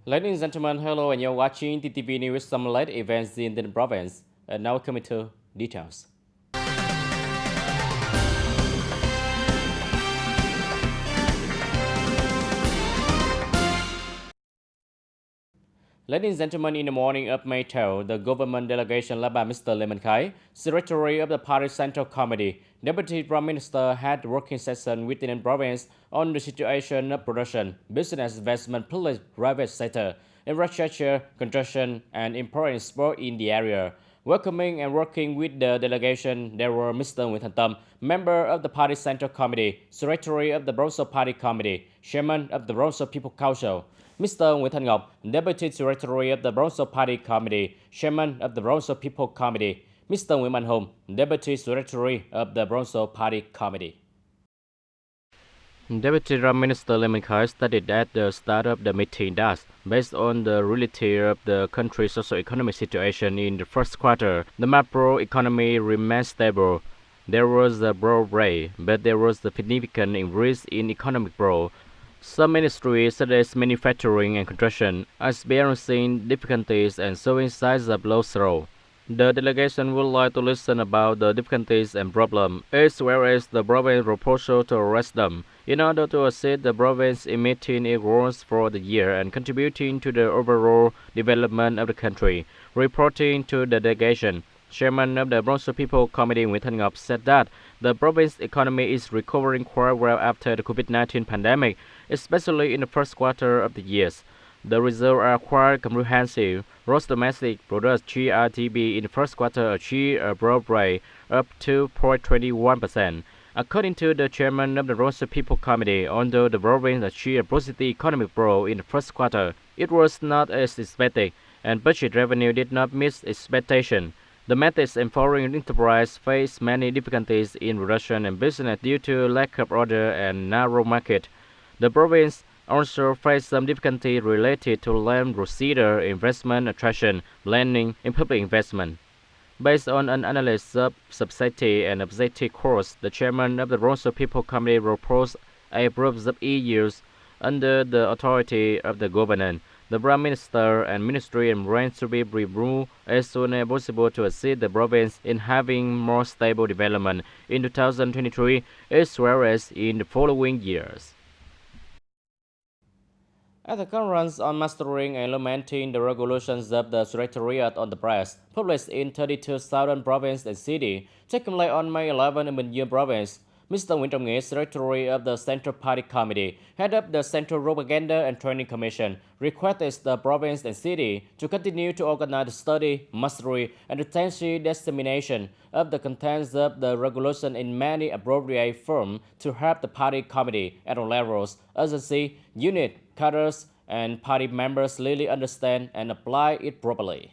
Ladies and gentlemen, hello, and you're watching TTV News some late events in the province. And now coming to details. Ladies and gentlemen, in the morning of May 12, the government delegation led by Mr. Lemon Khai, Secretary of the Party Central Committee, Deputy Prime Minister, had a working session within the province on the situation of production, business investment, public private sector, infrastructure, construction, and important sport in the area. Welcoming and working with the delegation, there were Mr. Nguyễn Thành Tâm, member of the Party Central Committee, Secretary of the Bronzo Party Committee, Chairman of the Bronzo People Council, Mr. Nguyễn Thanh Ngọc, Deputy Secretary of the Bronzo Party Committee, Chairman of the Bronzo People Committee, Mr. Nguyễn Mạnh Hùng, Deputy Secretary of the Bronzo Party Committee. Deputy Prime Minister Lemon Khai stated at the start of the meeting that, based on the reality of the country's socio-economic situation in the first quarter, the macro economy remained stable. There was a broad rate, but there was a significant increase in economic growth. Some industries, such as manufacturing and construction, are experiencing difficulties and showing signs of low growth. The delegation would like to listen about the difficulties and problems, as well as the province's proposal to address them, in order to assist the province in meeting its goals for the year and contributing to the overall development of the country. Reporting to the delegation, Chairman of the Bronzo People Committee Nguyễn Thanh Ngọc said that the province's economy is recovering quite well after the COVID-19 pandemic, especially in the first quarter of the year. The results are quite comprehensive. Gross domestic product (GRDP) in the first quarter achieved a growth rate of 2.21%. According to the chairman of the Bronzo People Committee, although the province achieved a positive economic growth in the first quarter, it was not as expected, and budget revenue did not meet expectation. The methods and foreign enterprise face many difficulties in production and business due to lack of order and narrow market. The province also faced some difficulty related to land procedure, investment attraction, planning, and public investment. Based on an analysis of subsidy and objective costs, the chairman of the Bronzo People Committee proposed a process of EU under the authority of the government. The Prime Minister and Ministry and branch to be removed as soon as possible to assist the province in having more stable development in 2023 as well as in the following years. At the conference on mastering and implementing the regulations of the Secretariat on the Press, published in 32 southern provinces and cities, taking place on May 11 in Bình Dương province, Mr. Nguyễn Trọng Nghĩa, Secretary of the Central Party Committee, head of the Central Propaganda and Training Commission, requested the province and city to continue to organize the study, mastery, and intensive dissemination of the contents of the regulation in many appropriate forms to help the party committee at all levels, agency, unit, cadres, and party members really understand and apply it properly.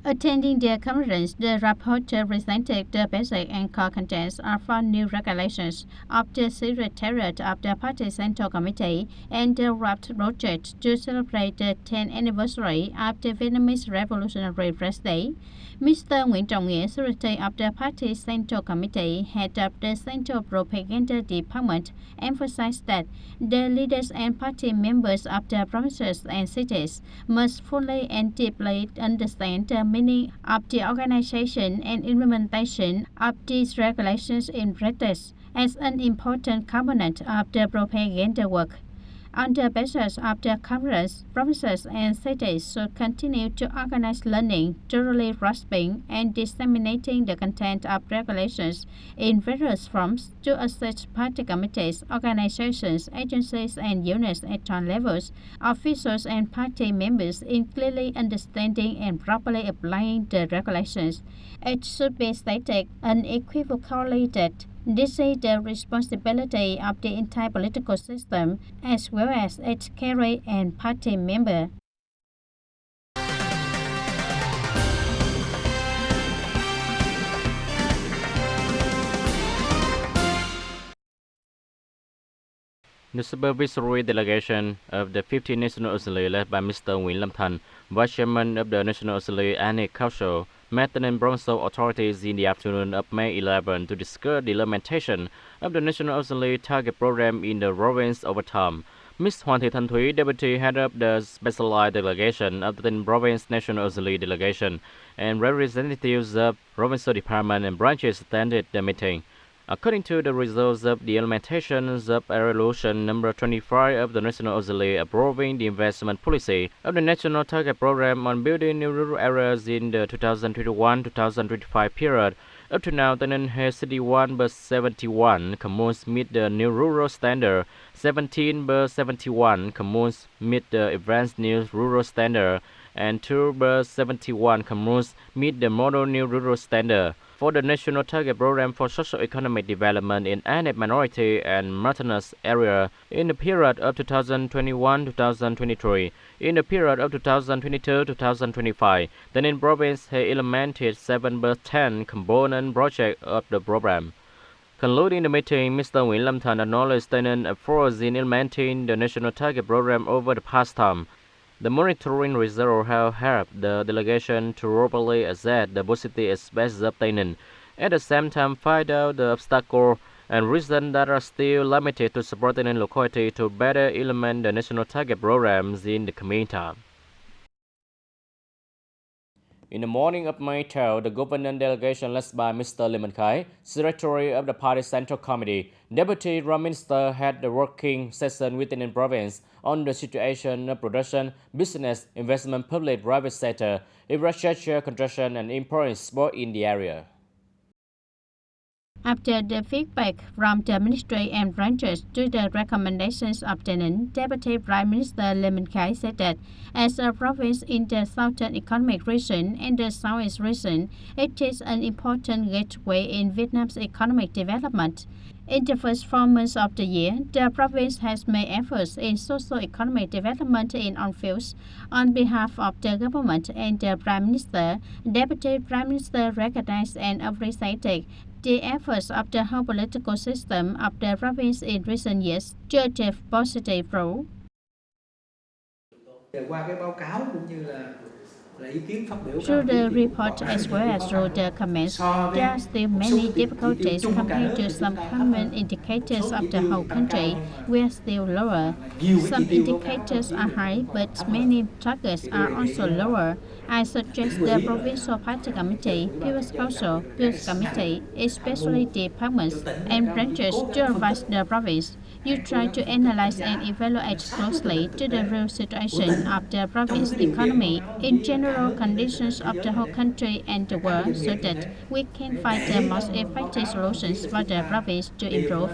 Attending the conference, the rapporteur presented the basic and core contents of four new regulations of the Secretariat of the Party Central Committee and the draft project to celebrate the 10th anniversary of the Vietnamese Revolutionary Press Day. Mr. Nguyễn Trọng Nghĩa, Secretary of the Party Central Committee, head of the Central Propaganda Department, emphasized that the leaders and party members of the provinces and cities must fully and deeply understand the meaning of the organization and implementation of these regulations in practice as an important component of the propaganda work. On the basis of the conference, provinces and cities should continue to organize learning, thoroughly grasping and disseminating the content of regulations in various forms to assist party committees, organizations, agencies, and units at all levels, officials and party members in clearly understanding and properly applying the regulations. It should be stated unequivocally that this is the responsibility of the entire political system as well as its carrier and party member. The supervisory delegation of the 15th National Assembly led by Mr. Nguyễn Lâm Thành, Vice Chairman of the National Assembly and Council, met the Bronzo authorities in the afternoon of May 11 to discuss the implementation of the National Assembly target program in the province over time. Ms. Hoàng Thị Thanh Thúy, Deputy Head of the Specialized Delegation of the Tin Province National Auxiliary Delegation, and representatives of provincial department and branches attended the meeting. According to the results of the implementation of Resolution number 25 of the National Assembly approving the investment policy of the National Target Program on building new rural areas in the 2021-2025 period, up to now, TayNinhTV has 61 but 71 communes meet the new rural standard, 17 but 71 communes meet the advanced new rural standard, and 2 but 71 communes meet the model new rural standard. For the National Target Program for Socio-Economic Development in Ethnic Minority and Marginalized Area in the period of 2021-2023, in the period of 2022-2025, the TayNinhTV province has implemented 7 but 10 component projects of the program. Concluding the meeting, Mr. Nguyễn Lâm Thành acknowledged TayNinhTV efforts in implementing the National Target Program over the past time. The monitoring results have helped the delegation to properly assess the positive aspects of TayNinhTV, at the same time find out the obstacles and reasons that are still limited to support TayNinhTV locality to better implement the national target programs in the coming time. In the morning of May 12, the government delegation led by Mr. Lê Minh Khái, Secretary of the Party Central Committee, Deputy Prime Minister, had the working session within the province on the situation of production, business, investment, public-private sector, infrastructure, construction, and import-export in the area. After the feedback from the ministry and branches to the recommendations of TayNinhTV, Deputy Prime Minister Lê Minh Khái said that as a province in the Southern Economic Region and the Southeast Region, it is an important gateway in Vietnam's economic development. In the first 4 months of the year, the province has made efforts in socio-economic development in all fields. On behalf of the government and the Prime Minister, Deputy Prime Minister recognized and appreciated the efforts of the whole political system of the province in recent years to achieve positive role. Through the report as well as through the comments, there are still many difficulties compared to some common indicators of the whole country. We are still lower. Some indicators are high, but many targets are also lower. I suggest the Provincial Party Committee, People's Council, People's Committee, especially departments and branches to advise the province. You try to analyze and evaluate closely to the real situation of the province economy in general conditions of the whole country and the world so that we can find the most effective solutions for the province to improve.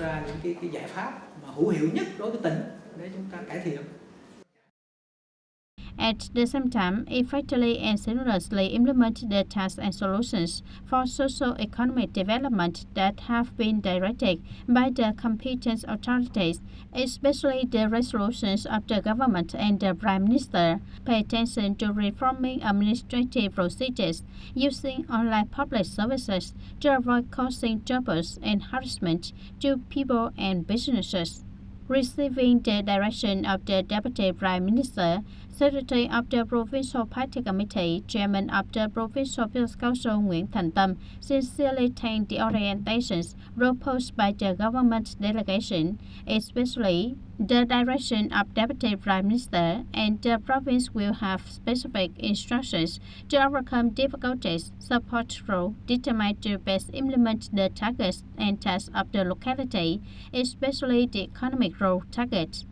At the same time, effectively and seamlessly implement the tasks and solutions for socio-economic development that have been directed by the competent authorities, especially the resolutions of the government and the Prime Minister. Pay attention to reforming administrative procedures, using online public services to avoid causing troubles and harassment to people and businesses. Receiving the direction of the Deputy Prime Minister, Secretary of the Provincial Party Committee, Chairman of the Provincial People's Council Nguyễn Thành Tâm sincerely thanked the orientations proposed by the government delegation, especially the direction of Deputy Prime Minister, and the province will have specific instructions to overcome difficulties, support role determined to best implement the targets and tasks of the locality, especially the economic role targets.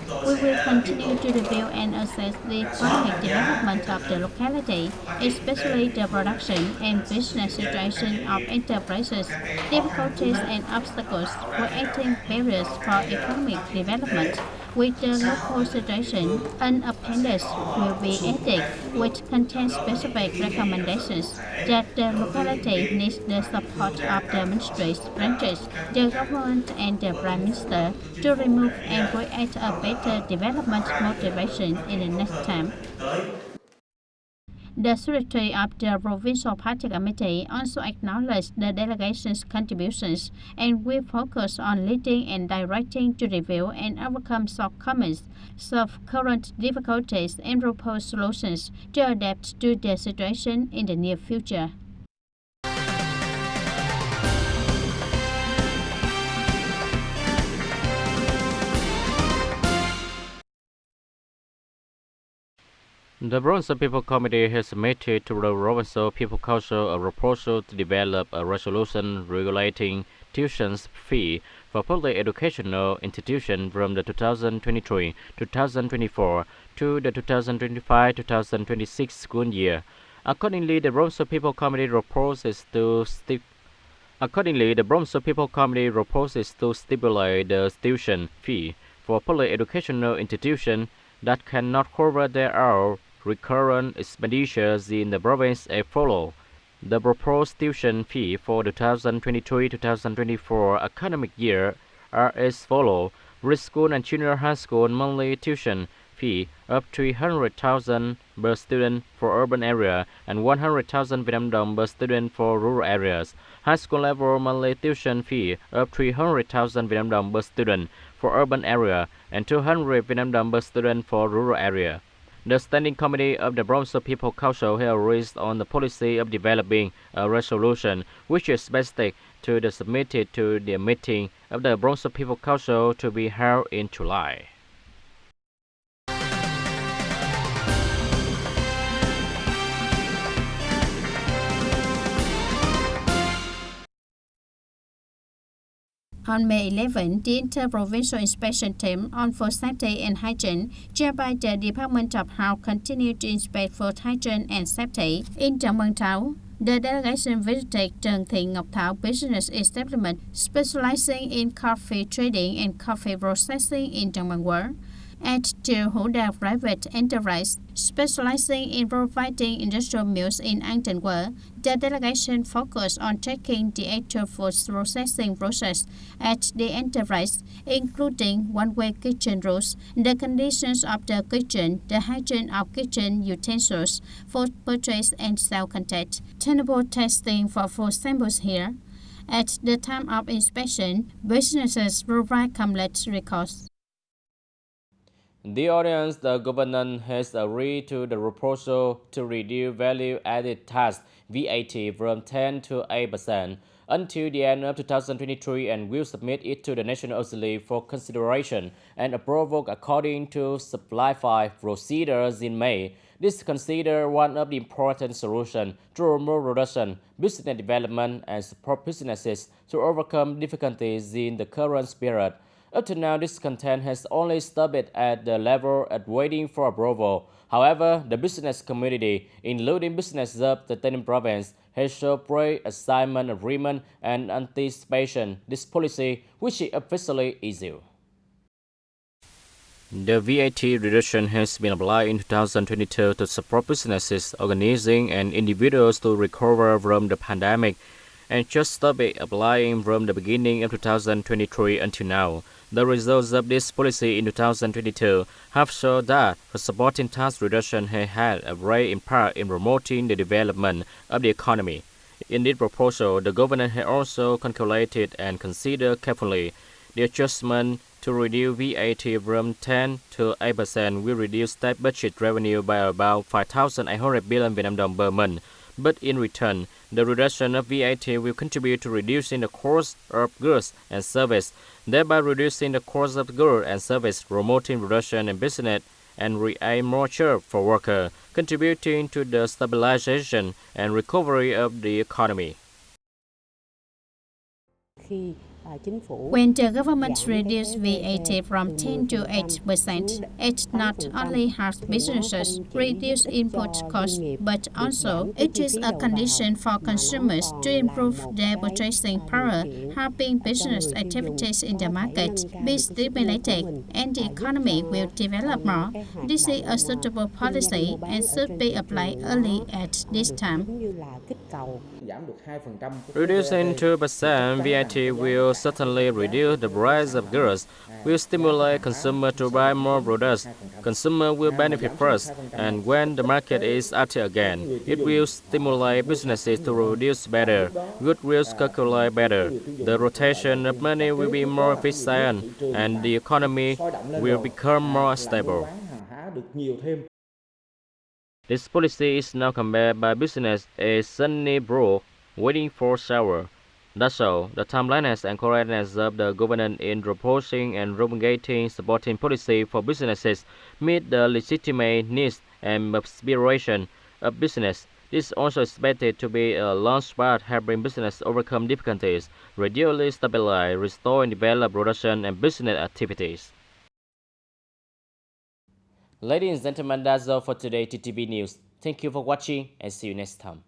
We will continue to review and assess the economic development of the locality, especially the production and business situation of enterprises, difficulties and obstacles creating barriers for economic development. With the local situation, an appendix will be added which contains specific recommendations that the locality needs the support of the ministries, branches, the government and the Prime Minister to remove and create a better development motivation in the next time. The Secretary of the Provincial Party Committee also acknowledged the delegation's contributions and will focus on leading and directing to review and overcome shortcomings, solve current difficulties, and propose solutions to adapt to the situation in the near future. The Provincial People Committee has submitted to the Provincial People Council a proposal to develop a resolution regulating tuition fee for public educational institutions from the 2023-2024 to the 2025-2026 school year. Accordingly, the Provincial People Committee proposes to stipulate the tuition fee for public educational institutions that cannot cover their recurrent expenditures in the province as follows. The proposed tuition fee for the 2023-2024 academic year are as follows. Preschool and junior high school monthly tuition fee of 300,000 per student for urban area and 100,000 Vietnam đồng per student for rural areas. High school level monthly tuition fee of 300,000 Vietnam đồng per student for urban area and 200 Vietnam đồng per student for rural area. The Standing Committee of the Provincial People Council has agreed on the policy of developing a resolution which is expected to be submitted to the meeting of the Provincial People Council to be held in July. On May 11, the Inter-Provincial Inspection Team on Food Safety and Hygiene, chaired by the Department of Health, continued to inspect food hygiene and safety in Trần Văn Thảo. The delegation visited Trần Thị Ngọc Thảo Business Establishment, specializing in coffee trading and coffee processing in Trần Văn Quán, at Triều Hữu Đà Private Enterprise, specializing in providing industrial meals in An Trần Quán. The delegation focused on checking the actual food processing process at the enterprise, including one-way kitchen rules, the conditions of the kitchen, the hygiene of kitchen utensils, food purchase and sale content, tenable testing for food samples here. At the time of inspection, businesses provide complete records. The audience, the government has agreed to the proposal to reduce value-added tax (VAT) from 10 to 8% until the end of 2023 and will submit it to the National Assembly for consideration and approval according to simplified procedures in May. This is considered one of the important solutions to promote reduction, business development, and support businesses to overcome difficulties in the current period. Up to now, this content has only stopped at the level of waiting for approval. However, the business community, including businesses of the TayNinhTV province, has shown pre-assignment agreement and anticipation this policy, which is officially issued. The VAT reduction has been applied in 2022 to support businesses, organizations, and individuals to recover from the pandemic, and just stopped applying from the beginning of 2023 until now. The results of this policy in 2022 have shown that the supporting tax reduction has had a great impact in promoting the development of the economy. In this proposal, the government has also calculated and considered carefully the adjustment to reduce VAT from 10 to 8% will reduce state budget revenue by about 5,800 billion Vietnam đồng per month. But in return, the reduction of VAT will contribute to reducing the cost of goods and service, thereby reducing the cost of goods and service, promoting production and business, and create more jobs for workers, contributing to the stabilization and recovery of the economy. When the government reduced VAT from 10 to 8%, it not only helps businesses reduce input costs, but also it is a condition for consumers to improve their purchasing power, helping business activities in the market be stimulated, and the economy will develop more. This is a suitable policy and should be applied early at this time. Reducing 2% VAT will certainly reduce the price of goods, will stimulate consumers to buy more products. Consumers will benefit first, and when the market is active again, it will stimulate businesses to produce better, goods will circulate better, the rotation of money will be more efficient, and the economy will become more stable. This policy is now compared by business as sunny brook waiting for shower. That's all. The timeliness and correctness of the government in proposing and promulgating supporting policy for businesses meet the legitimate needs and aspiration of business. This is also expected to be a launch pad helping business overcome difficulties, gradually stabilize, restore and develop production and business activities. Ladies and gentlemen, that's all for today TTV News. Thank you for watching and see you next time.